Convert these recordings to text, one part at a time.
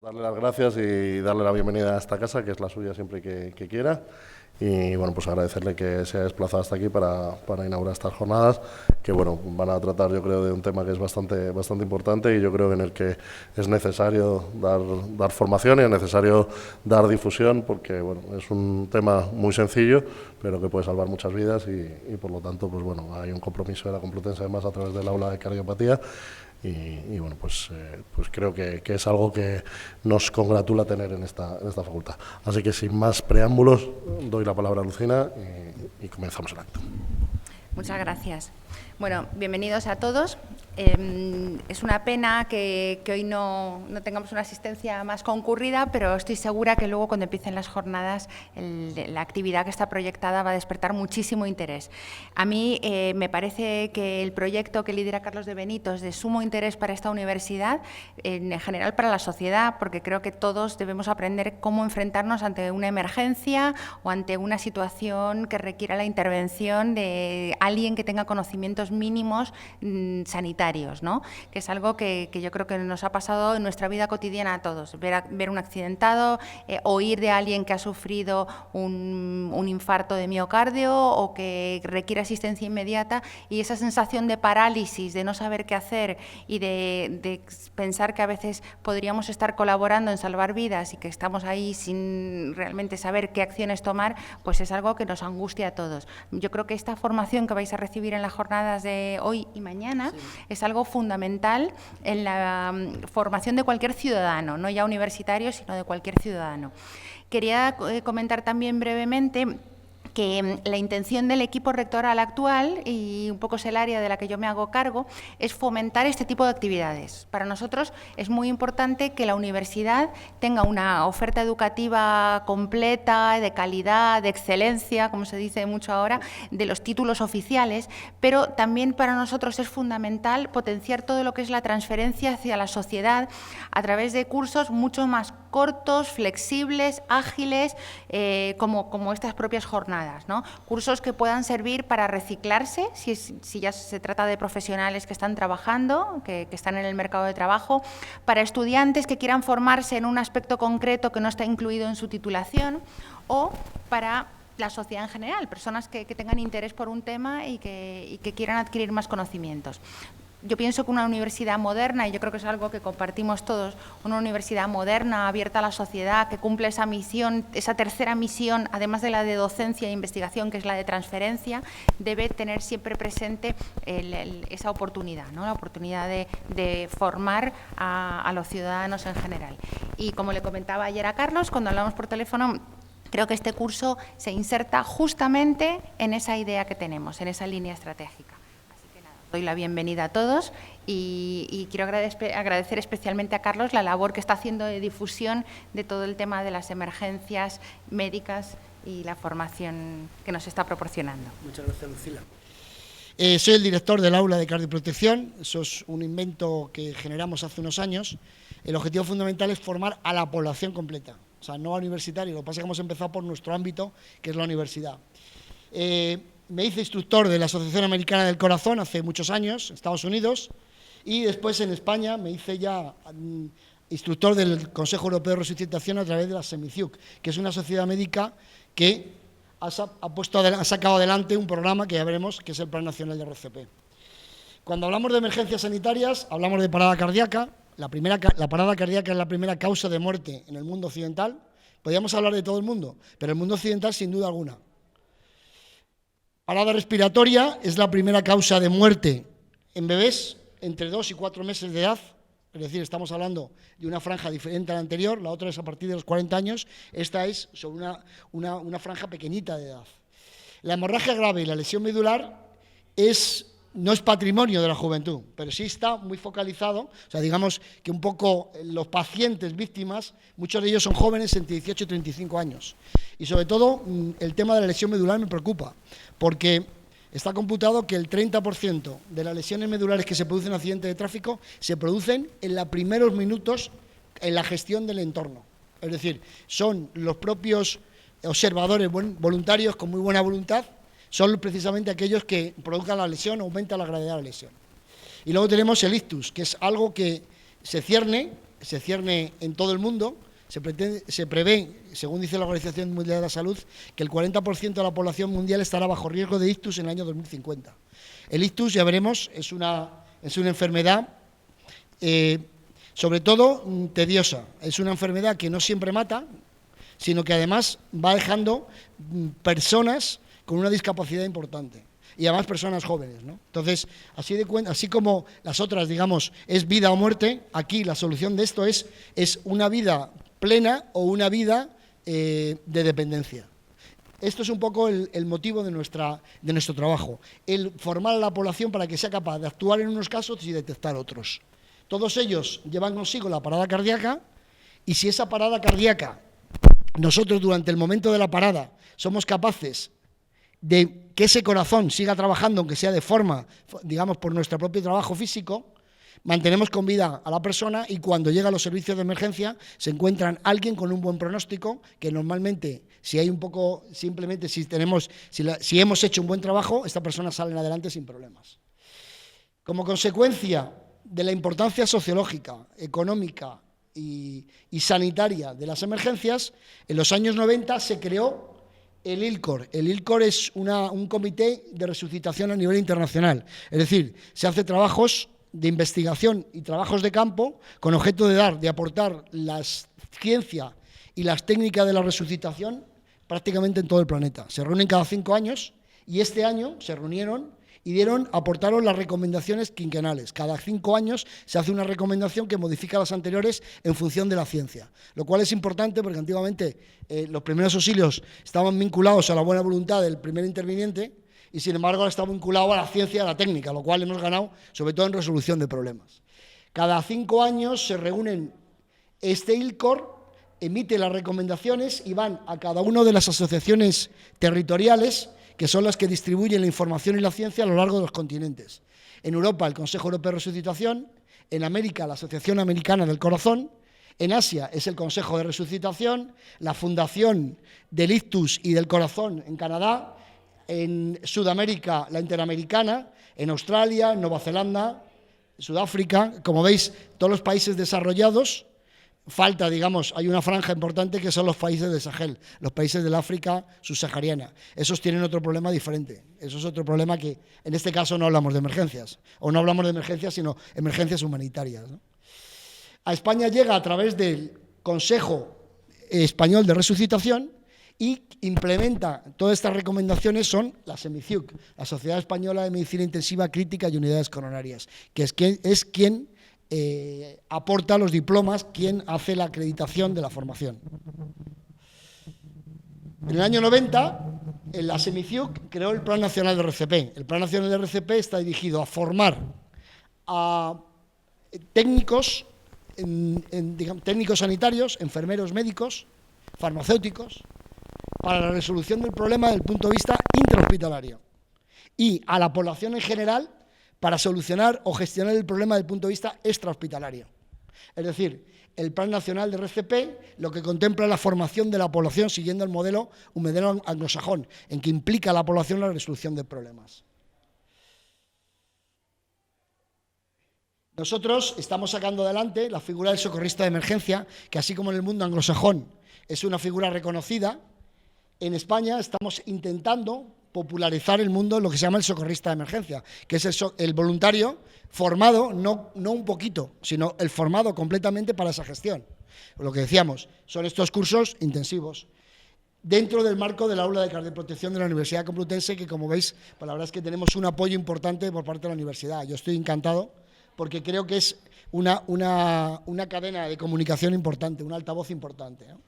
Darle las gracias y darle la bienvenida a esta casa, que es la suya siempre que quiera. Y bueno, pues agradecerle que se haya desplazado hasta aquí para inaugurar estas jornadas, que bueno, van a tratar, yo creo, de un tema que es bastante importante y yo creo que en el que es necesario dar formación y es necesario dar difusión, porque bueno, es un tema muy sencillo, pero que puede salvar muchas vidas y por lo tanto, pues bueno, hay un compromiso de la Complutense además a través del aula de cardiopatía. Y bueno, pues creo que es algo que nos congratula tener en esta facultad. Así que sin más preámbulos, doy la palabra a Lucina y comenzamos el acto. Muchas gracias. Bueno, bienvenidos a todos. Es una pena que hoy no tengamos una asistencia más concurrida, pero estoy segura que luego cuando empiecen las jornadas la actividad que está proyectada va a despertar muchísimo interés. A mí me parece que el proyecto que lidera Carlos de Benito es de sumo interés para esta universidad, en general para la sociedad, porque creo que todos debemos aprender cómo enfrentarnos ante una emergencia o ante una situación que requiera la intervención de alguien que tenga conocimientos mínimos sanitarios, ¿no? Que es algo que yo creo que nos ha pasado en nuestra vida cotidiana a todos, ver un accidentado, oír de alguien que ha sufrido un infarto de miocardio o que requiere asistencia inmediata, y esa sensación de parálisis, de no saber qué hacer y de pensar que a veces podríamos estar colaborando en salvar vidas y que estamos ahí sin realmente saber qué acciones tomar, pues es algo que nos angustia a todos. Yo creo que esta formación que vais a recibir en las jornadas de hoy y mañana es algo fundamental en la formación de cualquier ciudadano, no ya universitario, sino de cualquier ciudadano. Quería comentar también brevemente que la intención del equipo rectoral actual, y un poco es el área de la que yo me hago cargo, es fomentar este tipo de actividades. Para nosotros es muy importante que la universidad tenga una oferta educativa completa, de calidad, de excelencia, como se dice mucho ahora, de los títulos oficiales, pero también para nosotros es fundamental potenciar todo lo que es la transferencia hacia la sociedad a través de cursos mucho más cortos, flexibles, ágiles, como estas propias jornadas, ¿no? Cursos que puedan servir para reciclarse, si ya se trata de profesionales que están trabajando, que están en el mercado de trabajo, para estudiantes que quieran formarse en un aspecto concreto que no está incluido en su titulación, o para la sociedad en general, personas que tengan interés por un tema y que quieran adquirir más conocimientos. Yo pienso que una universidad moderna, y yo creo que es algo que compartimos todos, una universidad moderna, abierta a la sociedad, que cumple esa misión, esa tercera misión, además de la de docencia e investigación, que es la de transferencia, debe tener siempre presente esa oportunidad, ¿no? La oportunidad de formar a los ciudadanos en general. Y como le comentaba ayer a Carlos, cuando hablamos por teléfono, creo que este curso se inserta justamente en esa idea que tenemos, en esa línea estratégica. Doy la bienvenida a todos y quiero agradecer especialmente a Carlos la labor que está haciendo de difusión de todo el tema de las emergencias médicas y la formación que nos está proporcionando. Muchas gracias, Lucila. Soy el director del aula de cardioprotección. Eso es un invento que generamos hace unos años. El objetivo fundamental es formar a la población completa, o sea, no a universitarios. Lo que pasa es que hemos empezado por nuestro ámbito, que es la universidad. Me hice instructor de la Asociación Americana del Corazón hace muchos años, en Estados Unidos, y después en España me hice ya instructor del Consejo Europeo de Resucitación a través de la SEMICIUC, que es una sociedad médica que ha sacado adelante un programa que ya veremos, que es el Plan Nacional de RCP. Cuando hablamos de emergencias sanitarias, hablamos de parada cardíaca. La parada cardíaca es la primera causa de muerte en el mundo occidental. Podríamos hablar de todo el mundo, pero el mundo occidental sin duda alguna. Parada respiratoria es la primera causa de muerte en bebés entre 2 y 4 meses de edad, es decir, estamos hablando de una franja diferente a la anterior, la otra es a partir de los 40 años, esta es sobre una franja pequeñita de edad. La hemorragia grave y la lesión medular no es patrimonio de la juventud, pero sí está muy focalizado, o sea, digamos que un poco los pacientes víctimas, muchos de ellos son jóvenes entre 18 y 35 años. Y sobre todo el tema de la lesión medular me preocupa, porque está computado que el 30% de las lesiones medulares que se producen en accidentes de tráfico se producen en los primeros minutos en la gestión del entorno. Es decir, son los propios observadores voluntarios con muy buena voluntad, son precisamente aquellos que provocan la lesión, aumentan la gravedad de la lesión. Y luego tenemos el ictus, que es algo que se cierne se cierne en todo el mundo. Se prevé, según dice la Organización Mundial de la Salud, que el 40% de la población mundial estará bajo riesgo de ictus en el año 2050. El ictus, ya veremos, es una enfermedad, sobre todo tediosa. Es una enfermedad que no siempre mata, sino que además va dejando personas con una discapacidad importante. Y además personas jóvenes, ¿no? Entonces, así como las otras, digamos, es vida o muerte, aquí la solución de esto es una vida plena o una vida de dependencia. Esto es un poco el motivo de nuestro trabajo, el formar a la población para que sea capaz de actuar en unos casos y detectar otros. Todos ellos llevan consigo la parada cardíaca, y si esa parada cardíaca, nosotros durante el momento de la parada somos capaces de que ese corazón siga trabajando, aunque sea de forma, digamos, por nuestro propio trabajo físico, mantenemos con vida a la persona, y cuando llega a los servicios de emergencia se encuentran alguien con un buen pronóstico, que normalmente, si hemos hecho un buen trabajo, esta persona sale adelante sin problemas. Como consecuencia de la importancia sociológica, económica y sanitaria de las emergencias, en los años 90 se creó el ILCOR. El ILCOR es un comité de resucitación a nivel internacional. Es decir, se hace trabajos de investigación y trabajos de campo con objeto de aportar la ciencia y las técnicas de la resucitación prácticamente en todo el planeta. Se reúnen cada 5 años, y este año se reunieron y aportaron las recomendaciones quinquenales. Cada 5 años se hace una recomendación que modifica las anteriores en función de la ciencia, lo cual es importante porque antiguamente los primeros auxilios estaban vinculados a la buena voluntad del primer interviniente, y sin embargo ahora está vinculado a la ciencia y a la técnica, lo cual hemos ganado sobre todo en resolución de problemas. Cada 5 años se reúnen este ILCOR, emite las recomendaciones y van a cada una de las asociaciones territoriales, que son las que distribuyen la información y la ciencia a lo largo de los continentes. En Europa, el Consejo Europeo de Resucitación; en América, la Asociación Americana del Corazón; en Asia es el Consejo de Resucitación, la Fundación del Ictus y del Corazón en Canadá; en Sudamérica, la Interamericana; en Australia, en Nueva Zelanda, Sudáfrica. Como veis, todos los países desarrollados. Falta, digamos, hay una franja importante que son los países de Sahel, los países del África subsahariana. Esos tienen otro problema diferente. Eso es otro problema que, en este caso, no hablamos de emergencias. O no hablamos de emergencias, sino emergencias humanitarias, ¿no? A España llega a través del Consejo Español de Resucitación, y implementa todas estas recomendaciones son la SEMICIUC, la Sociedad Española de Medicina Intensiva Crítica y Unidades Coronarias, que es quien aporta los diplomas, quien hace la acreditación de la formación. En el año 90, la SEMICIUC creó el Plan Nacional de RCP. El Plan Nacional de RCP está dirigido a formar a técnicos, técnicos sanitarios, enfermeros, médicos, farmacéuticos, para la resolución del problema desde el punto de vista intrahospitalario, y a la población en general para solucionar o gestionar el problema desde el punto de vista extrahospitalario. Es decir, el Plan Nacional de RCP lo que contempla es la formación de la población siguiendo un modelo anglosajón, en que implica a la población la resolución de problemas. Nosotros estamos sacando adelante la figura del socorrista de emergencia, que así como en el mundo anglosajón es una figura reconocida, en España estamos intentando popularizar el mundo, lo que se llama el socorrista de emergencia, que es el voluntario formado, no un poquito, sino el formado completamente para esa gestión. Lo que decíamos, son estos cursos intensivos, dentro del marco del aula de cardioprotección de la Universidad Complutense, que como veis, pues la verdad es que tenemos un apoyo importante por parte de la universidad. Yo estoy encantado, porque creo que es una cadena de comunicación importante, un altavoz importante, ¿no?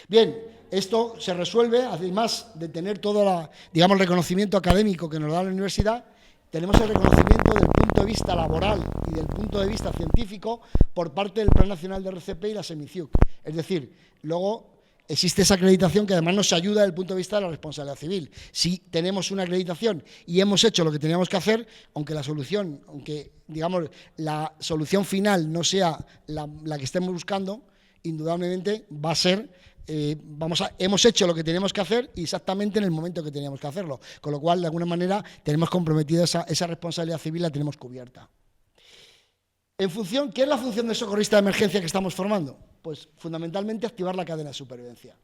Bien, esto se resuelve, además de tener todo el reconocimiento académico que nos da la universidad, tenemos el reconocimiento del punto de vista laboral y del punto de vista científico por parte del Plan Nacional de RCP y la SEMICIUC. Es decir, luego existe esa acreditación que además nos ayuda desde el punto de vista de la responsabilidad civil. Si tenemos una acreditación y hemos hecho lo que teníamos que hacer, aunque la solución final no sea la que estemos buscando, indudablemente va a ser, hemos hecho lo que teníamos que hacer exactamente en el momento que teníamos que hacerlo, con lo cual, de alguna manera, tenemos comprometida esa responsabilidad civil, la tenemos cubierta. En función, ¿qué es la función del socorrista de emergencia que estamos formando? Pues fundamentalmente activar la cadena de supervivencia.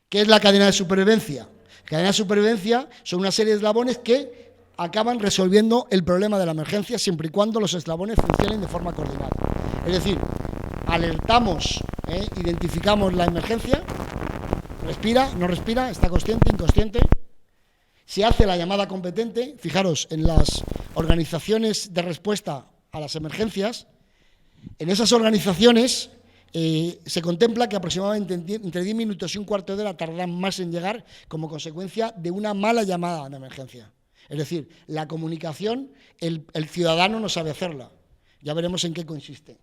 ¿Qué es la cadena de supervivencia? La cadena de supervivencia son una serie de eslabones que acaban resolviendo el problema de la emergencia siempre y cuando los eslabones funcionen de forma coordinada. Es decir, alertamos, identificamos la emergencia, respira, no respira, está consciente, inconsciente, se hace la llamada competente. Fijaros, en las organizaciones de respuesta a las emergencias, en esas organizaciones se contempla que aproximadamente entre 10 minutos y un cuarto de hora tardarán más en llegar como consecuencia de una mala llamada de emergencia. Es decir, la comunicación, el ciudadano no sabe hacerla. Ya veremos en qué consiste.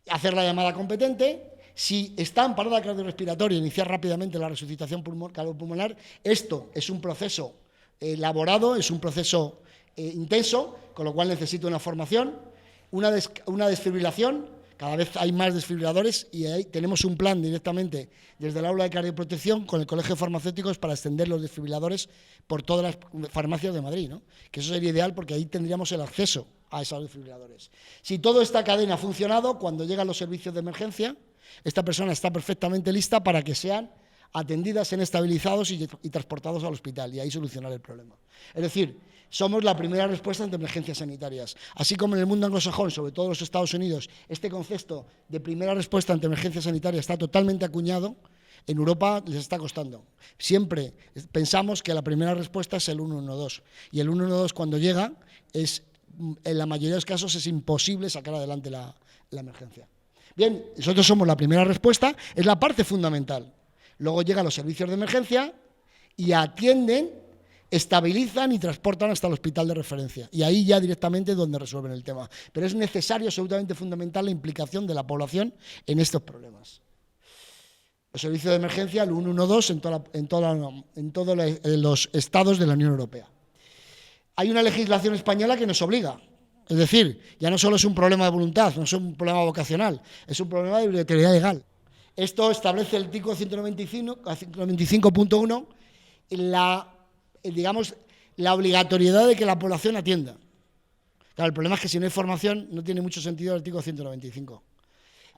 Hacer la llamada competente. Si está en parada cardiorrespiratoria, iniciar rápidamente la resucitación cardiopulmonar. Esto es un proceso elaborado, es un proceso intenso, con lo cual necesita una formación, una desfibrilación. Cada vez hay más desfibriladores y ahí tenemos un plan directamente desde el aula de cardioprotección con el Colegio de Farmacéuticos para extender los desfibriladores por todas las farmacias de Madrid, ¿no? Que eso sería ideal porque ahí tendríamos el acceso a esos desfibriladores. Si toda esta cadena ha funcionado, cuando llegan los servicios de emergencia, esta persona está perfectamente lista para que sean atendidas en estabilizados y transportados al hospital y ahí solucionar el problema. Es decir, somos la primera respuesta ante emergencias sanitarias. Así como en el mundo anglosajón, sobre todo en los Estados Unidos, este concepto de primera respuesta ante emergencias sanitarias está totalmente acuñado, en Europa les está costando. Siempre pensamos que la primera respuesta es el 112 y el 112 cuando llega, en la mayoría de los casos es imposible sacar adelante la emergencia. Bien, nosotros somos la primera respuesta, es la parte fundamental. Luego llegan los servicios de emergencia y atienden, estabilizan y transportan hasta el hospital de referencia. Y ahí ya directamente es donde resuelven el tema. Pero es necesario, absolutamente fundamental, la implicación de la población en estos problemas. Los servicios de emergencia, el 112 en todos los estados de la Unión Europea. Hay una legislación española que nos obliga. Es decir, ya no solo es un problema de voluntad, no es un problema vocacional, es un problema de obligatoriedad legal. Esto establece el artículo 195.1 la obligatoriedad de que la población atienda. Claro, el problema es que si no hay formación no tiene mucho sentido el artículo 195.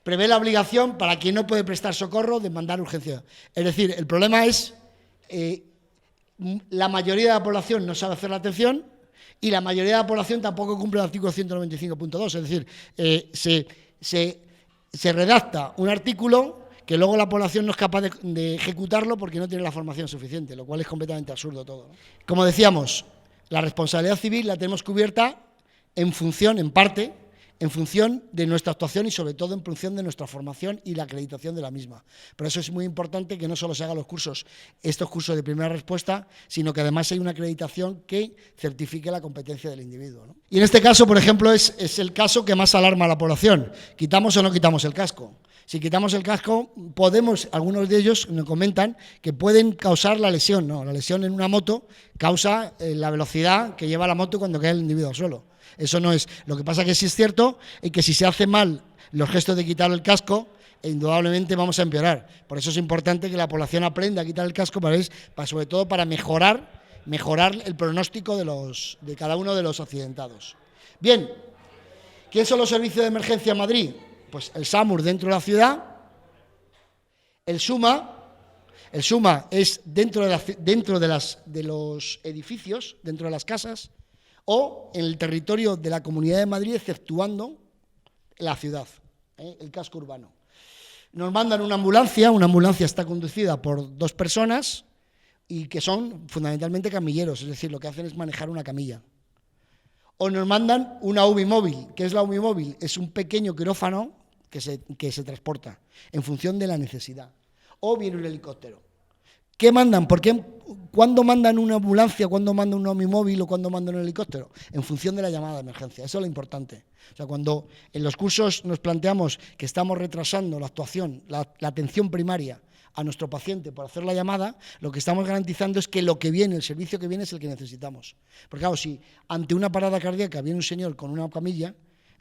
Prevé la obligación para quien no puede prestar socorro de mandar urgencia. Es decir, el problema es la mayoría de la población no sabe hacer la atención y la mayoría de la población tampoco cumple el artículo 195.2. Es decir, se redacta un artículo que luego la población no es capaz de ejecutarlo porque no tiene la formación suficiente, lo cual es completamente absurdo todo, ¿no? Como decíamos, la responsabilidad civil la tenemos cubierta en función de nuestra actuación y sobre todo en función de nuestra formación y la acreditación de la misma. Por eso es muy importante que no solo se hagan estos cursos de primera respuesta, sino que además hay una acreditación que certifique la competencia del individuo, ¿no? Y en este caso, por ejemplo, es el caso que más alarma a la población. ¿Quitamos o no quitamos el casco? Si quitamos el casco, algunos de ellos nos comentan que pueden causar la lesión. No, la lesión en una moto causa la velocidad que lleva la moto cuando cae el individuo al suelo. Eso no es. Lo que pasa que sí es cierto que si se hace mal los gestos de quitar el casco, indudablemente vamos a empeorar. Por eso es importante que la población aprenda a quitar el casco, sobre todo para mejorar el pronóstico de cada uno de los accidentados. Bien, ¿quién son los servicios de emergencia en Madrid? Pues el SAMUR dentro de la ciudad, el SUMA es dentro de los edificios, dentro de las casas, o en el territorio de la Comunidad de Madrid, exceptuando la ciudad, el casco urbano. Nos mandan una ambulancia está conducida por 2 personas y que son fundamentalmente camilleros, es decir, lo que hacen es manejar una camilla. O nos mandan una UBI móvil. ¿Qué es la UBI móvil? Es un pequeño quirófano que se transporta en función de la necesidad. O viene un helicóptero. ¿Qué mandan? ¿Cuándo mandan una ambulancia? ¿Cuándo mandan un UBI móvil o cuándo mandan un helicóptero? En función de la llamada de emergencia. Eso es lo importante. O sea, cuando en los cursos nos planteamos que estamos retrasando la actuación, la atención primaria a nuestro paciente por hacer la llamada, lo que estamos garantizando es que el servicio que viene es el que necesitamos. Porque claro, si ante una parada cardíaca viene un señor con una camilla,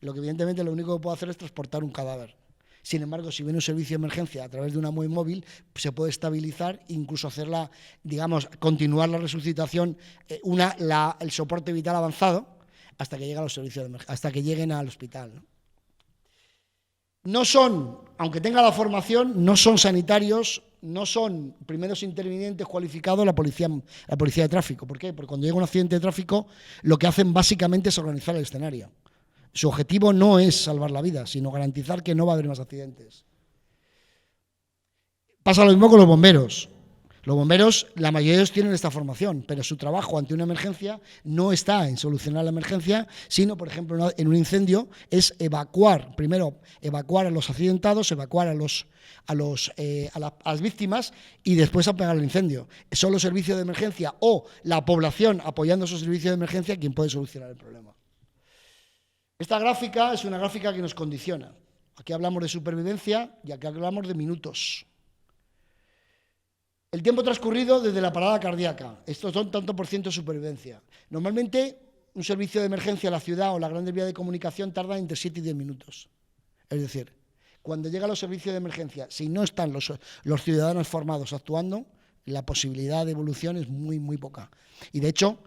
lo único que puede hacer es transportar un cadáver. Sin embargo, si viene un servicio de emergencia a través de una UBI móvil, se puede estabilizar e incluso continuar la resucitación, el soporte vital avanzado hasta que lleguen al hospital, ¿no? no son, aunque tenga la formación, no son sanitarios, no son primeros intervinientes cualificados la policía de tráfico. ¿Por qué? Porque cuando llega un accidente de tráfico, lo que hacen básicamente es organizar el escenario. Su objetivo no es salvar la vida, sino garantizar que no va a haber más accidentes. Pasa lo mismo con los bomberos. Los bomberos, la mayoría de ellos tienen esta formación, pero su trabajo ante una emergencia no está en solucionar la emergencia, sino, por ejemplo, en un incendio, es evacuar, primero evacuar a los accidentados, evacuar a las víctimas y después apagar el incendio. Son los servicios de emergencia o la población apoyando esos servicios de emergencia quien puede solucionar el problema. Esta gráfica es una gráfica que nos condiciona. Aquí hablamos de supervivencia y aquí hablamos de minutos. El tiempo transcurrido desde la parada cardíaca. Estos son tanto por ciento de supervivencia. Normalmente, un servicio de emergencia en la ciudad o la gran vía de comunicación tarda entre 7 y 10 minutos. Es decir, cuando llegan los servicios de emergencia, si no están los ciudadanos formados actuando, la posibilidad de evolución es muy, muy poca. Y de hecho,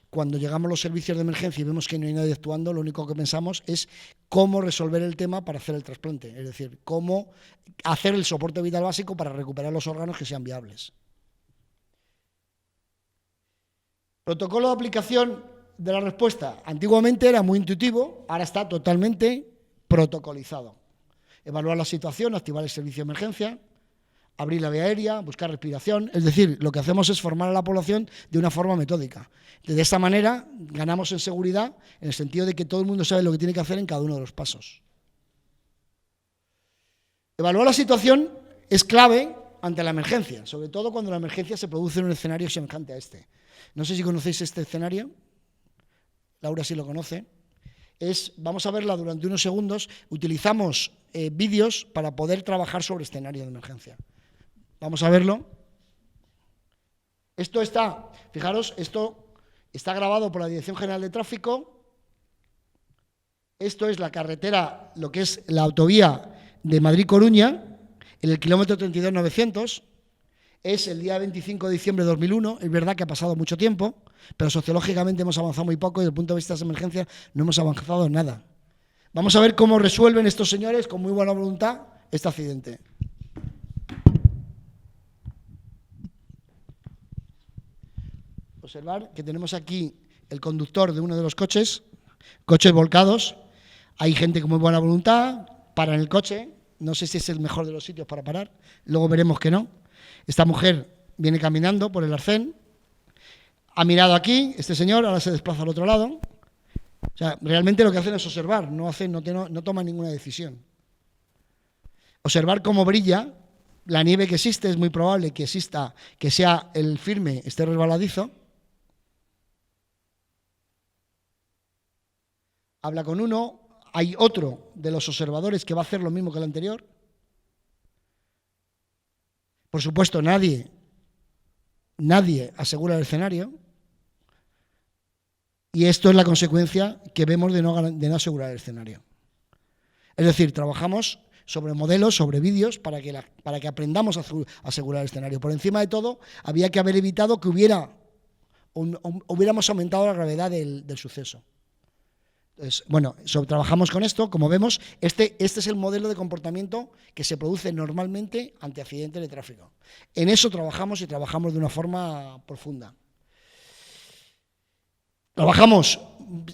cuando llegamos a los servicios de emergencia y vemos que no hay nadie actuando, lo único que pensamos es cómo resolver el tema para hacer el trasplante. Es decir, cómo hacer el soporte vital básico para recuperar los órganos que sean viables. Protocolo de aplicación de la respuesta. Antiguamente era muy intuitivo, ahora está totalmente protocolizado. Evaluar la situación, activar el servicio de emergencia, abrir la vía aérea, buscar respiración. Es decir, lo que hacemos es formar a la población de una forma metódica. De esta manera ganamos en seguridad en el sentido de que todo el mundo sabe lo que tiene que hacer en cada uno de los pasos. Evaluar la situación es clave ante la emergencia, sobre todo cuando la emergencia se produce en un escenario semejante a este. No sé si conocéis este escenario, Laura sí lo conoce. Vamos a verla durante unos segundos, utilizamos vídeos para poder trabajar sobre escenarios de emergencia. Vamos a verlo. Fijaros, esto está grabado por la Dirección General de Tráfico. Esto es la carretera, lo que es la autovía de Madrid-Coruña, en el kilómetro 32.900. Es el día 25 de diciembre de 2001, es verdad que ha pasado mucho tiempo, pero sociológicamente hemos avanzado muy poco y desde el punto de vista de emergencia no hemos avanzado en nada. Vamos a ver cómo resuelven estos señores, con muy buena voluntad, este accidente. Observar que tenemos aquí el conductor de uno de los coches volcados, hay gente con muy buena voluntad, para en el coche, no sé si es el mejor de los sitios para parar, luego veremos que no. Esta mujer viene caminando por el arcén, ha mirado aquí, este señor, ahora se desplaza al otro lado. O sea, realmente lo que hacen es observar, no toman ninguna decisión. Observar cómo brilla, la nieve que existe, es muy probable que sea el firme, esté resbaladizo. Habla con uno, hay otro de los observadores que va a hacer lo mismo que el anterior. Por supuesto, nadie asegura el escenario y esto es la consecuencia que vemos de no asegurar el escenario. Es decir, trabajamos sobre modelos, sobre vídeos, para que aprendamos a asegurar el escenario. Por encima de todo, había que haber evitado que hubiéramos aumentado la gravedad del suceso. Entonces, bueno, trabajamos con esto, como vemos, este es el modelo de comportamiento que se produce normalmente ante accidentes de tráfico. En eso trabajamos y trabajamos de una forma profunda. Trabajamos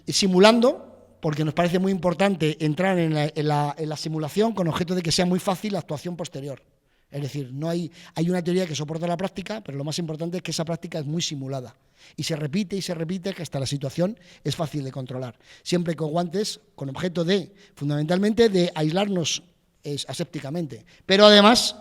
simulando, porque nos parece muy importante entrar en la simulación con objeto de que sea muy fácil la actuación posterior. Es decir, hay una teoría que soporta la práctica, pero lo más importante es que esa práctica es muy simulada. Y se repite que hasta la situación es fácil de controlar. Siempre con guantes, con objeto fundamentalmente, de aislarnos asépticamente. Pero además,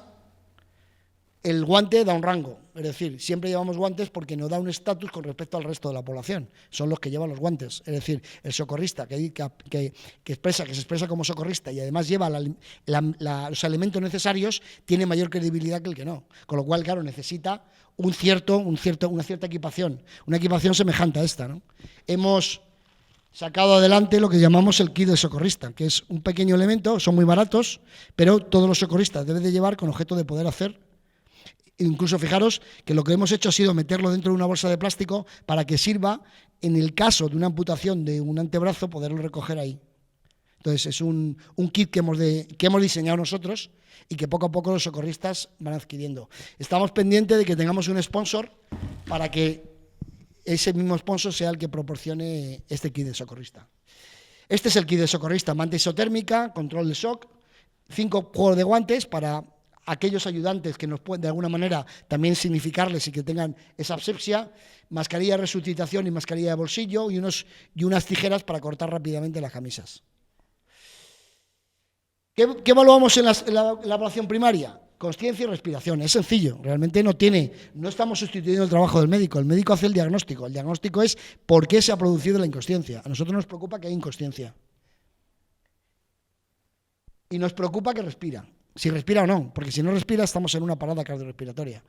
el guante da un rango. Es decir, siempre llevamos guantes porque nos da un estatus con respecto al resto de la población. Son los que llevan los guantes. Es decir, el socorrista que se expresa como socorrista y además lleva los elementos necesarios, tiene mayor credibilidad que el que no. Con lo cual, claro, necesita una cierta equipación. Una equipación semejante a esta, ¿no? Hemos sacado adelante lo que llamamos el kit de socorrista, que es un pequeño elemento, son muy baratos, pero todos los socorristas deben de llevar con objeto de poder hacer. Incluso fijaros que lo que hemos hecho ha sido meterlo dentro de una bolsa de plástico para que sirva, en el caso de una amputación de un antebrazo, poderlo recoger ahí. Entonces, es un kit que hemos diseñado nosotros y que poco a poco los socorristas van adquiriendo. Estamos pendientes de que tengamos un sponsor para que ese mismo sponsor sea el que proporcione este kit de socorrista. Este es el kit de socorrista, manta isotérmica, control de shock, 5 juegos de guantes para aquellos ayudantes que nos pueden de alguna manera también significarles y que tengan esa asepsia, mascarilla de resucitación y mascarilla de bolsillo y unas tijeras para cortar rápidamente las camisas. ¿Qué evaluamos en la evaluación primaria? Consciencia y respiración. Es sencillo, realmente no estamos sustituyendo el trabajo del médico. El médico hace el diagnóstico. El diagnóstico es por qué se ha producido la inconsciencia. A nosotros nos preocupa que hay inconsciencia. Y nos preocupa que respira. Si respira o no, porque si no respira estamos en una parada cardiorrespiratoria.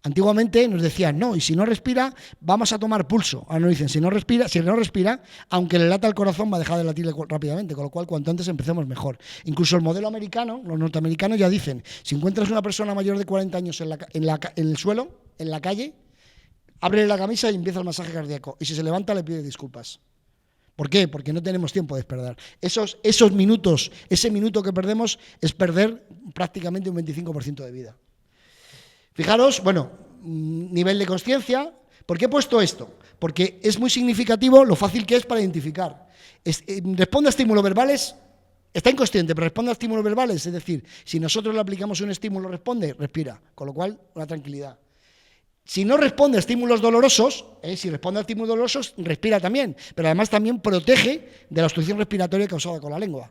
Antiguamente nos decían, no, y si no respira, vamos a tomar pulso. Ahora nos dicen, si no respira, aunque le lata el corazón, va a dejar de latir rápidamente, con lo cual cuanto antes empecemos mejor. Incluso el modelo americano, los norteamericanos ya dicen, si encuentras una persona mayor de 40 años en el suelo, en la calle, ábrele la camisa y empieza el masaje cardíaco. Y si se levanta, le pide disculpas. ¿Por qué? Porque no tenemos tiempo de perder. Esos minutos, ese minuto que perdemos es perder prácticamente un 25% de vida. Fijaros, bueno, nivel de consciencia. ¿Por qué he puesto esto? Porque es muy significativo lo fácil que es para identificar. Responde a estímulos verbales, está inconsciente, pero responde a estímulos verbales. Es decir, si nosotros le aplicamos un estímulo, responde, respira. Con lo cual, una tranquilidad. Si no responde a estímulos dolorosos, si responde a estímulos dolorosos, respira también, pero además también protege de la obstrucción respiratoria causada con la lengua.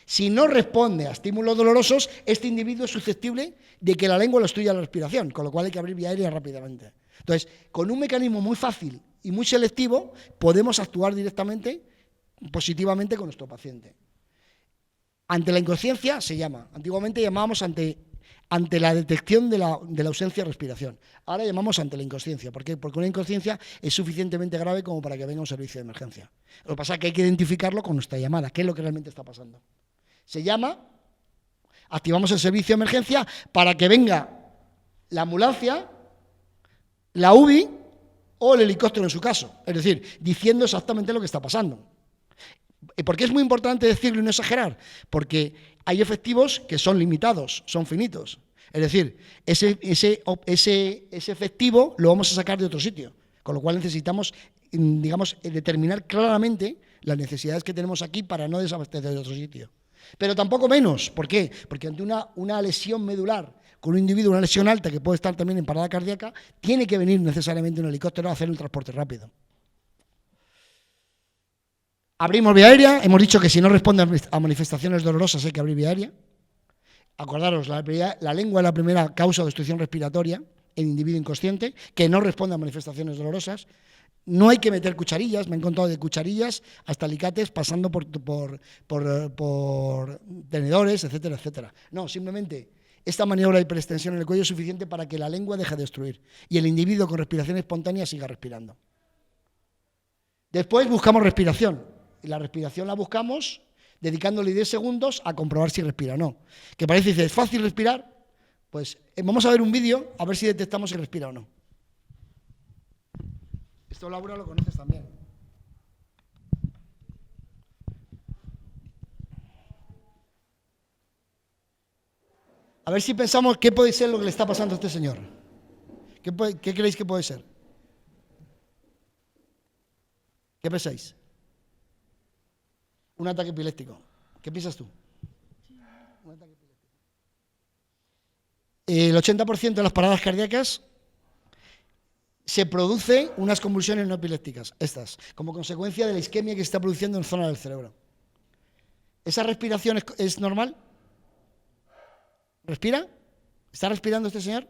Si no responde a estímulos dolorosos, este individuo es susceptible de que la lengua lo obstruya la respiración, con lo cual hay que abrir vía aérea rápidamente. Entonces, con un mecanismo muy fácil y muy selectivo, podemos actuar directamente, positivamente con nuestro paciente. Ante la inconsciencia se llama, antiguamente llamábamos ante la detección de la ausencia de respiración. Ahora llamamos ante la inconsciencia. ¿Por qué? Porque una inconsciencia es suficientemente grave como para que venga un servicio de emergencia. Lo que pasa es que hay que identificarlo con nuestra llamada. ¿Qué es lo que realmente está pasando? Se llama, activamos el servicio de emergencia para que venga la ambulancia, la UBI o el helicóptero en su caso. Es decir, diciendo exactamente lo que está pasando. ¿Por qué es muy importante decirlo y no exagerar? Porque hay efectivos que son limitados, son finitos. Es decir, ese efectivo lo vamos a sacar de otro sitio, con lo cual necesitamos, digamos, determinar claramente las necesidades que tenemos aquí para no desabastecer de otro sitio. Pero tampoco menos. ¿Por qué? Porque ante una lesión medular con un individuo, una lesión alta que puede estar también en parada cardíaca, tiene que venir necesariamente un helicóptero a hacer un transporte rápido. Abrimos vía aérea, hemos dicho que si no responde a manifestaciones dolorosas hay que abrir vía aérea. Acordaros, la lengua es la primera causa de obstrucción respiratoria en individuo inconsciente, que no responde a manifestaciones dolorosas. No hay que meter cucharillas, me han contado de cucharillas hasta alicates, pasando por tenedores, etcétera, etcétera. No, simplemente esta maniobra de hiperextensión en el cuello es suficiente para que la lengua deje de obstruir y el individuo con respiración espontánea siga respirando. Después buscamos respiración. Y la respiración la buscamos dedicándole 10 segundos a comprobar si respira o no. Que parece, dice, ¿es fácil respirar? Pues vamos a ver un vídeo a ver si detectamos si respira o no. Esto, Laura, lo conoces también. A ver si pensamos qué puede ser lo que le está pasando a este señor. ¿Qué creéis que puede ser? ¿Qué pensáis? Un ataque epiléptico. ¿Qué piensas tú? Un ataque epiléptico. El 80% de las paradas cardíacas se produce unas convulsiones no epilépticas, estas, como consecuencia de la isquemia que se está produciendo en zona del cerebro. ¿Esa respiración es normal? ¿Respira? ¿Está respirando este señor?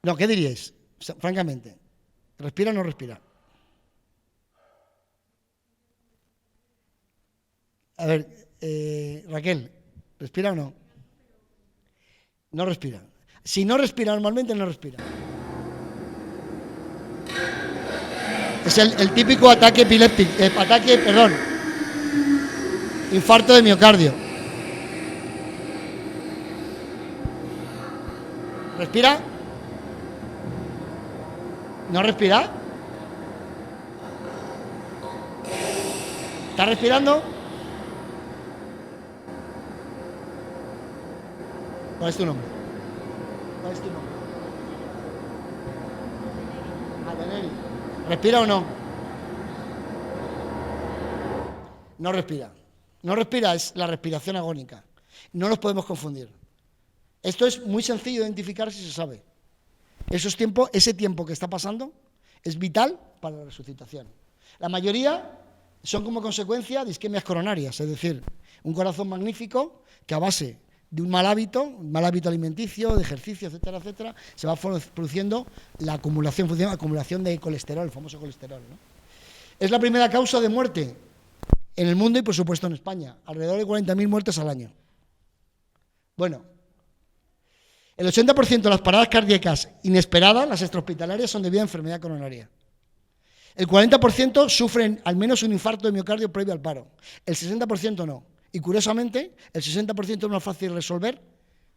No, ¿qué diríais? Francamente, ¿respira o no respira? A ver, Raquel, ¿respira o no? No respira. Si no respira normalmente, no respira. Es el típico ataque epiléptico, infarto de miocardio. ¿Respira? ¿No respira? ¿Estás respirando? ¿Cuál es tu nombre? ¿Cuál es tu nombre? Adeneri. ¿Respira o no? No respira. No respira, es la respiración agónica. No nos podemos confundir. Esto es muy sencillo de identificar si se sabe. Ese tiempo que está pasando es vital para la resucitación. La mayoría son como consecuencia de isquemias coronarias, es decir, un corazón magnífico que a base de un mal hábito alimenticio, de ejercicio, etcétera, etcétera, se va produciendo la acumulación de colesterol, el famoso colesterol, ¿no? Es la primera causa de muerte en el mundo y, por supuesto, en España. Alrededor de 40.000 muertes al año. Bueno, el 80% de las paradas cardíacas inesperadas, las extrahospitalarias, son debidas a enfermedad coronaria. El 40% sufren al menos un infarto de miocardio previo al paro. El 60% no. Y, curiosamente, el 60% es más fácil de resolver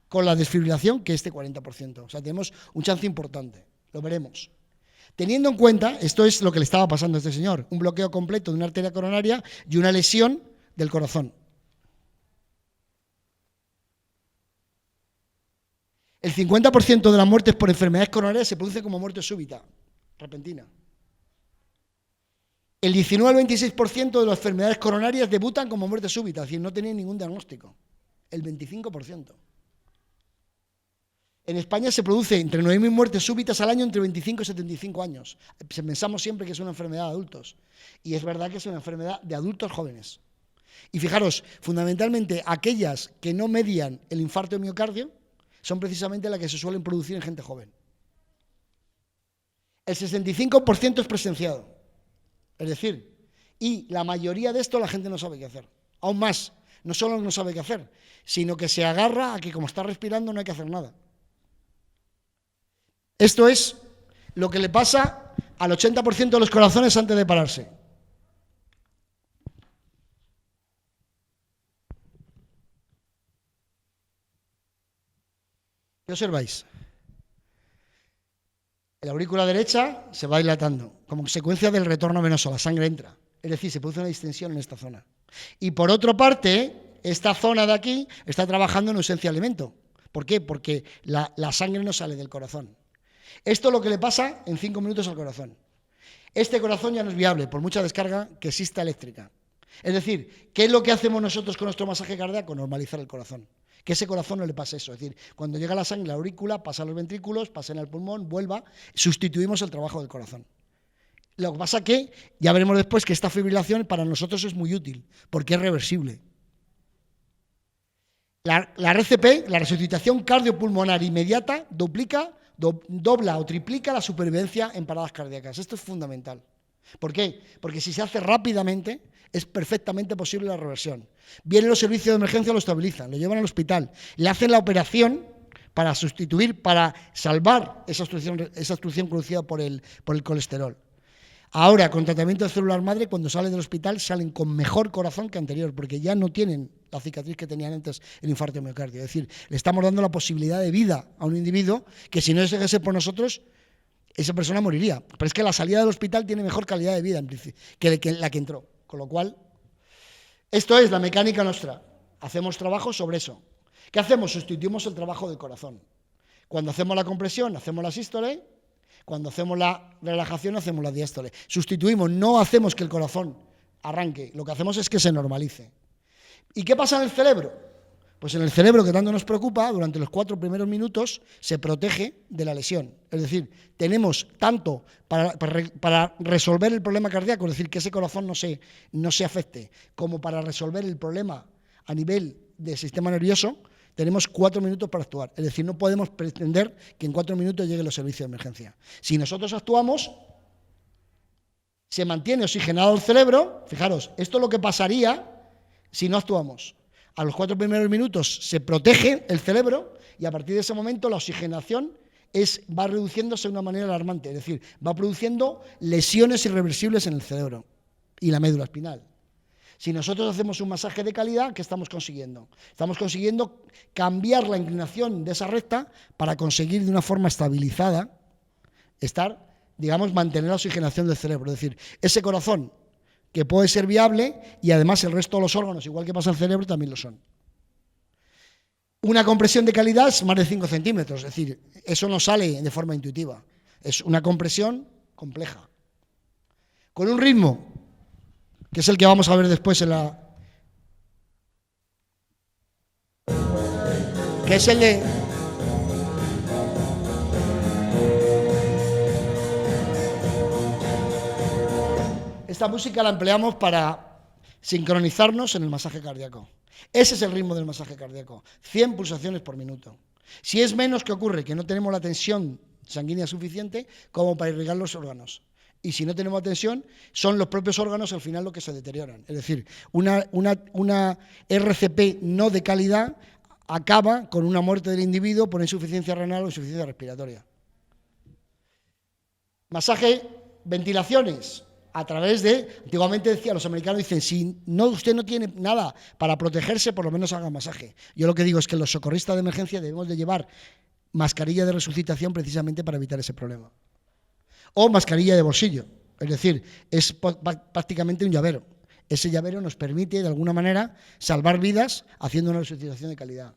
con la desfibrilación que este 40%. O sea, tenemos un chance importante. Lo veremos. Teniendo en cuenta, esto es lo que le estaba pasando a este señor, un bloqueo completo de una arteria coronaria y una lesión del corazón. El 50% de las muertes por enfermedades coronarias se producen como muerte súbita, repentina. El 19 al 26% de las enfermedades coronarias debutan como muerte súbita, es decir, no tenían ningún diagnóstico. El 25%. En España se produce entre 9.000 muertes súbitas al año entre 25 y 75 años. Pensamos siempre que es una enfermedad de adultos. Y es verdad que es una enfermedad de adultos jóvenes. Y fijaros, fundamentalmente aquellas que no median el infarto de miocardio son precisamente las que se suelen producir en gente joven. El 65% es presenciado. Es decir, y la mayoría de esto la gente no sabe qué hacer. Aún más, no solo no sabe qué hacer, sino que se agarra a que como está respirando no hay que hacer nada. Esto es lo que le pasa al 80% de los corazones antes de pararse. ¿Qué observáis? La aurícula derecha se va dilatando, como consecuencia del retorno venoso, la sangre entra. Es decir, se produce una distensión en esta zona. Y por otra parte, esta zona de aquí está trabajando en ausencia de alimento. ¿Por qué? Porque la sangre no sale del corazón. Esto es lo que le pasa en 5 minutos al corazón. Este corazón ya no es viable, por mucha descarga que exista eléctrica. Es decir, ¿qué es lo que hacemos nosotros con nuestro masaje cardíaco? Normalizar el corazón. Que ese corazón no le pase eso. Es decir, cuando llega la sangre a la aurícula, pasa a los ventrículos, pasa en el pulmón, vuelva, sustituimos el trabajo del corazón. Lo que pasa que, ya veremos después que esta fibrilación para nosotros es muy útil, porque es reversible. La RCP, la resucitación cardiopulmonar inmediata, dobla o triplica la supervivencia en paradas cardíacas. Esto es fundamental. ¿Por qué? Porque si se hace rápidamente, es perfectamente posible la reversión. Vienen los servicios de emergencia, lo estabilizan, lo llevan al hospital, le hacen la operación para sustituir, para salvar esa obstrucción producida por el colesterol. Ahora, con tratamiento de células madre, cuando salen del hospital, salen con mejor corazón que anterior, porque ya no tienen la cicatriz que tenían antes el infarto de miocardio. Es decir, le estamos dando la posibilidad de vida a un individuo que, si no es ese por nosotros, esa persona moriría. Pero es que la salida del hospital tiene mejor calidad de vida que la que entró. Con lo cual, esto es la mecánica nuestra. Hacemos trabajo sobre eso. ¿Qué hacemos? Sustituimos el trabajo del corazón. Cuando hacemos la compresión, hacemos la sístole. Cuando hacemos la relajación, hacemos la diástole. Sustituimos, no hacemos que el corazón arranque. Lo que hacemos es que se normalice. ¿Y qué pasa en el cerebro? Pues en el cerebro, que tanto nos preocupa, durante los 4 primeros minutos se protege de la lesión. Es decir, tenemos tanto para resolver el problema cardíaco, es decir, que ese corazón no se afecte, como para resolver el problema a nivel del sistema nervioso, tenemos 4 minutos para actuar. Es decir, no podemos pretender que en 4 minutos lleguen los servicios de emergencia. Si nosotros actuamos, se mantiene oxigenado el cerebro. Fijaros, esto es lo que pasaría si no actuamos. A los 4 primeros minutos se protege el cerebro y a partir de ese momento la oxigenación va reduciéndose de una manera alarmante, es decir, va produciendo lesiones irreversibles en el cerebro y la médula espinal. Si nosotros hacemos un masaje de calidad, ¿qué estamos consiguiendo? Estamos consiguiendo cambiar la inclinación de esa recta para conseguir de una forma estabilizada, mantener la oxigenación del cerebro. Es decir, ese corazón que puede ser viable y además el resto de los órganos, igual que pasa en el cerebro, también lo son. Una compresión de calidad es más de 5 centímetros, es decir, eso no sale de forma intuitiva, es una compresión compleja. Con un ritmo, que es el que vamos a ver después en la... que es el de... Esta música la empleamos para sincronizarnos en el masaje cardíaco. Ese es el ritmo del masaje cardíaco, 100 pulsaciones por minuto. Si es menos, ¿qué ocurre? Que no tenemos la tensión sanguínea suficiente como para irrigar los órganos. Y si no tenemos tensión, son los propios órganos al final los que se deterioran. Es decir, una RCP no de calidad acaba con una muerte del individuo por insuficiencia renal o insuficiencia respiratoria. Masaje, ventilaciones. A través de, antiguamente decía, los americanos dicen, si no, usted no tiene nada para protegerse, por lo menos haga masaje. Yo lo que digo es que los socorristas de emergencia debemos de llevar mascarilla de resucitación precisamente para evitar ese problema. O mascarilla de bolsillo, es decir, es prácticamente un llavero. Ese llavero nos permite, de alguna manera, salvar vidas haciendo una resucitación de calidad.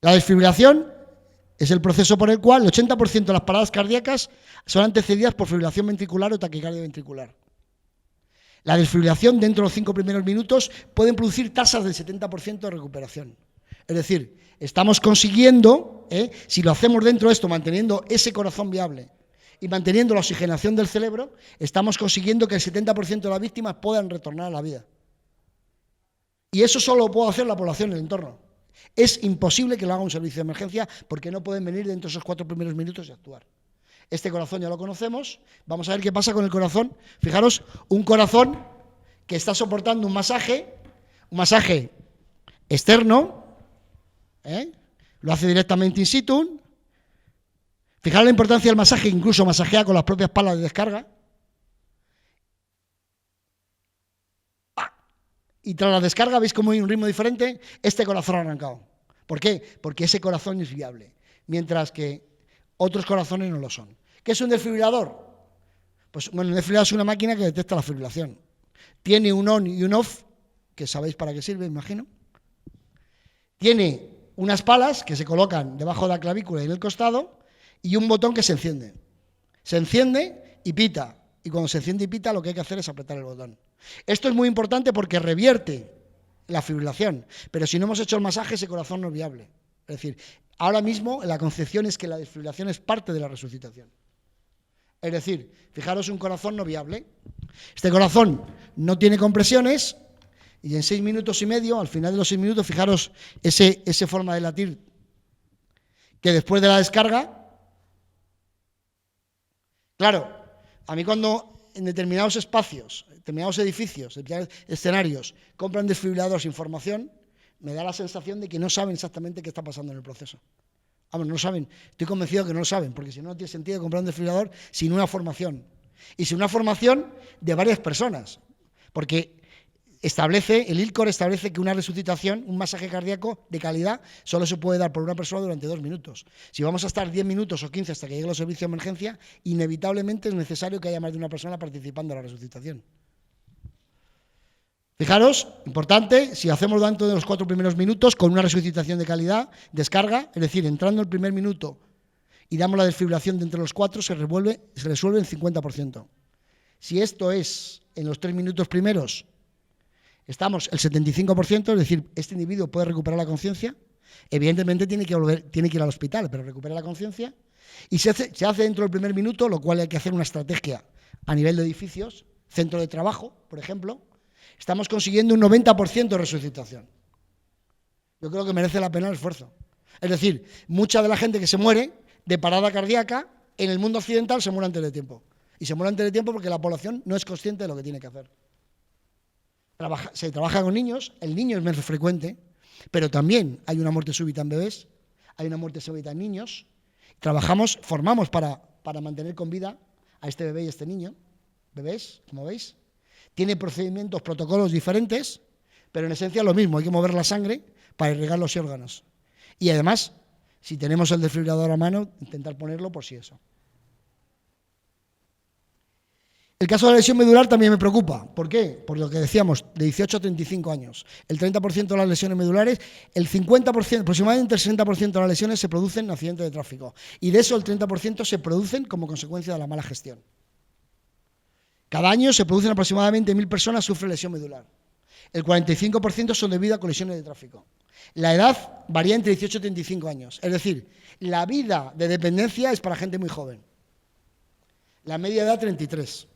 La desfibrilación es el proceso por el cual el 80% de las paradas cardíacas son antecedidas por fibrilación ventricular o taquicardia ventricular. La desfibrilación dentro de los 5 primeros minutos pueden producir tasas del 70% de recuperación. Es decir, estamos consiguiendo, si lo hacemos dentro de esto, manteniendo ese corazón viable y manteniendo la oxigenación del cerebro, estamos consiguiendo que el 70% de las víctimas puedan retornar a la vida. Y eso solo lo puede hacer la población en el entorno. Es imposible que lo haga un servicio de emergencia porque no pueden venir dentro de esos 4 primeros minutos y actuar. Este corazón ya lo conocemos. Vamos a ver qué pasa con el corazón. Fijaros, un corazón que está soportando un masaje externo, lo hace directamente in situ. Fijaros la importancia del masaje, incluso masajea con las propias palas de descarga. Y tras la descarga, ¿veis cómo hay un ritmo diferente? Este corazón ha arrancado. ¿Por qué? Porque ese corazón es viable, mientras que otros corazones no lo son. ¿Qué es un desfibrilador? Pues bueno, un desfibrilador es una máquina que detecta la fibrilación. Tiene un on y un off, que sabéis para qué sirve, imagino. Tiene unas palas que se colocan debajo de la clavícula y en el costado, y un botón que se enciende. Se enciende y pita. Y cuando se enciende y pita, lo que hay que hacer es apretar el botón. Esto es muy importante porque revierte la fibrilación, pero si no hemos hecho el masaje, ese corazón no es viable. Es decir, ahora mismo la concepción es que la desfibrilación es parte de la resucitación. Es decir, fijaros, un corazón no viable. Este corazón no tiene compresiones y en 6 minutos y medio, al final de los 6 minutos, fijaros esa forma de latir que después de la descarga, claro, a mí cuando en determinados espacios, determinados edificios, determinados escenarios, compran desfibriladores sin formación, me da la sensación de que no saben exactamente qué está pasando en el proceso. Vamos, no lo saben. Estoy convencido que no lo saben, porque si no, no tiene sentido comprar un desfibrilador sin una formación. Y sin una formación de varias personas. Porque el ILCOR establece que una resucitación, un masaje cardíaco de calidad, solo se puede dar por una persona durante 2 minutos. Si vamos a estar 10 minutos o 15 hasta que lleguen los servicios de emergencia, inevitablemente es necesario que haya más de una persona participando en la resucitación. Fijaros, importante, si hacemos dentro de los 4 primeros minutos con una resucitación de calidad, descarga, es decir, entrando el primer minuto y damos la desfibrilación de entre los 4, se resuelve en 50%. Si esto es en los 3 minutos primeros, estamos el 75%, es decir, este individuo puede recuperar la conciencia, evidentemente tiene que ir al hospital, pero recupera la conciencia, y se hace dentro del primer minuto, lo cual hay que hacer una estrategia a nivel de edificios, centro de trabajo, por ejemplo. Estamos consiguiendo un 90% de resucitación. Yo creo que merece la pena el esfuerzo. Es decir, mucha de la gente que se muere de parada cardíaca en el mundo occidental se muere antes de tiempo. Y se muere antes de tiempo porque la población no es consciente de lo que tiene que hacer. Se trabaja con niños, el niño es menos frecuente, pero también hay una muerte súbita en bebés, hay una muerte súbita en niños. Formamos para mantener con vida a este bebé y a este niño, bebés, como veis. Tiene procedimientos, protocolos diferentes, pero en esencia lo mismo, hay que mover la sangre para irrigar los órganos. Y además, si tenemos el desfibrilador a mano, intentar ponerlo por si eso. El caso de la lesión medular también me preocupa. ¿Por qué? Por lo que decíamos, de 18 a 35 años. El 30% de las lesiones medulares, el 50%, aproximadamente el 60% de las lesiones se producen en accidentes de tráfico. Y de eso el 30% se producen como consecuencia de la mala gestión. Cada año se producen aproximadamente 1.000 personas sufren lesión medular. El 45% son debido a colisiones de tráfico. La edad varía entre 18 y 35 años. Es decir, la vida de dependencia es para gente muy joven. La media edad 33.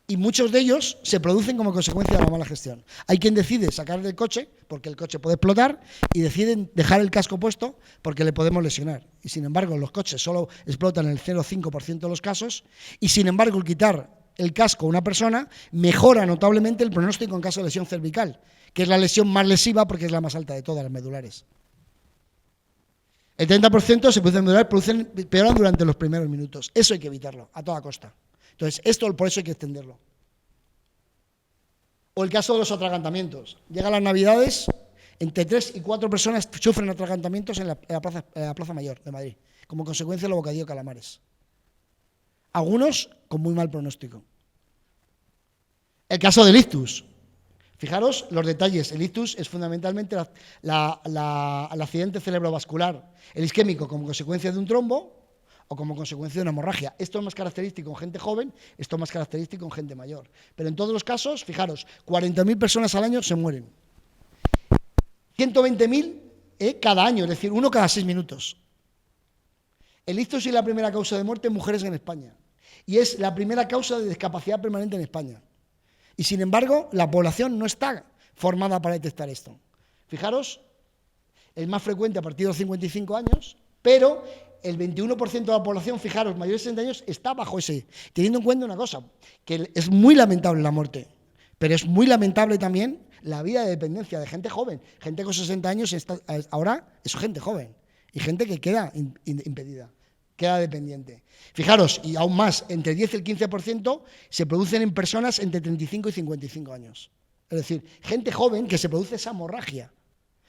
Y muchos de ellos se producen como consecuencia de la mala gestión. Hay quien decide sacar del coche, porque el coche puede explotar, y deciden dejar el casco puesto porque le podemos lesionar. Y sin embargo, los coches solo explotan en el 0,5% de los casos, y sin embargo, el quitar el casco a una persona mejora notablemente el pronóstico en caso de lesión cervical, que es la lesión más lesiva porque es la más alta de todas las medulares. El 30% se producen medular, peoran durante los primeros minutos. Eso hay que evitarlo, a toda costa. Entonces, esto por eso hay que extenderlo. O el caso de los atragantamientos. Llegan las Navidades, entre 3 y 4 personas sufren atragantamientos en la Plaza Mayor de Madrid, como consecuencia del bocadillo de calamares. Algunos con muy mal pronóstico. El caso del ictus. Fijaros los detalles. El ictus es fundamentalmente el accidente cerebrovascular, el isquémico como consecuencia de un trombo o como consecuencia de una hemorragia. Esto es más característico en gente joven, esto es más característico en gente mayor. Pero en todos los casos, fijaros, 40.000 personas al año se mueren. 120.000 cada año, es decir, 1 cada 6 minutos. El ictus es la primera causa de muerte en mujeres en España. Y es la primera causa de discapacidad permanente en España. Y sin embargo, la población no está formada para detectar esto. Fijaros, es más frecuente a partir de los 55 años, pero el 21% de la población, fijaros, mayores de 60 años, está bajo ese. Teniendo en cuenta una cosa, que es muy lamentable la muerte, pero es muy lamentable también la vida de dependencia de gente joven. Gente con 60 años ahora es gente joven y gente que queda impedida, queda dependiente. Fijaros, y aún más, entre 10 y el 15% se producen en personas entre 35 y 55 años. Es decir, gente joven que se produce esa hemorragia.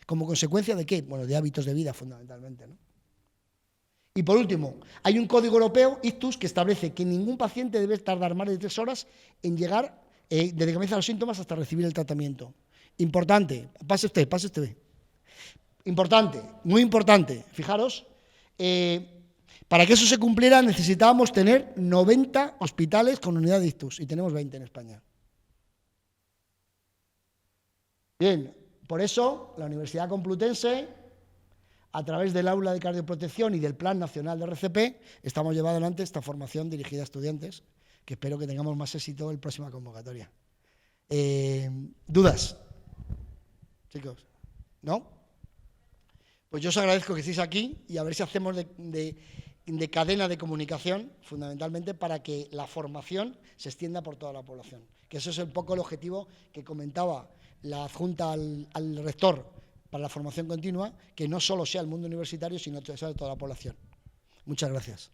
¿Como consecuencia de qué? Bueno, de hábitos de vida fundamentalmente, ¿no? Y por último, hay un código europeo, ICTUS, que establece que ningún paciente debe tardar más de 3 horas en llegar desde que comienzan los síntomas hasta recibir el tratamiento. Importante, pase usted. Importante, muy importante. Fijaros, para que eso se cumpliera necesitábamos tener 90 hospitales con unidad de ICTUS y tenemos 20 en España. Bien, por eso la Universidad Complutense, a través del Aula de Cardioprotección y del Plan Nacional de RCP, estamos llevando adelante esta formación dirigida a estudiantes, que espero que tengamos más éxito en la próxima convocatoria. ¿Dudas? Chicos, ¿no? Pues yo os agradezco que estéis aquí y a ver si hacemos de cadena de comunicación, fundamentalmente para que la formación se extienda por toda la población. Que eso es un poco el objetivo que comentaba la adjunta al rector para la formación continua, que no solo sea el mundo universitario, sino que sea toda la población. Muchas gracias.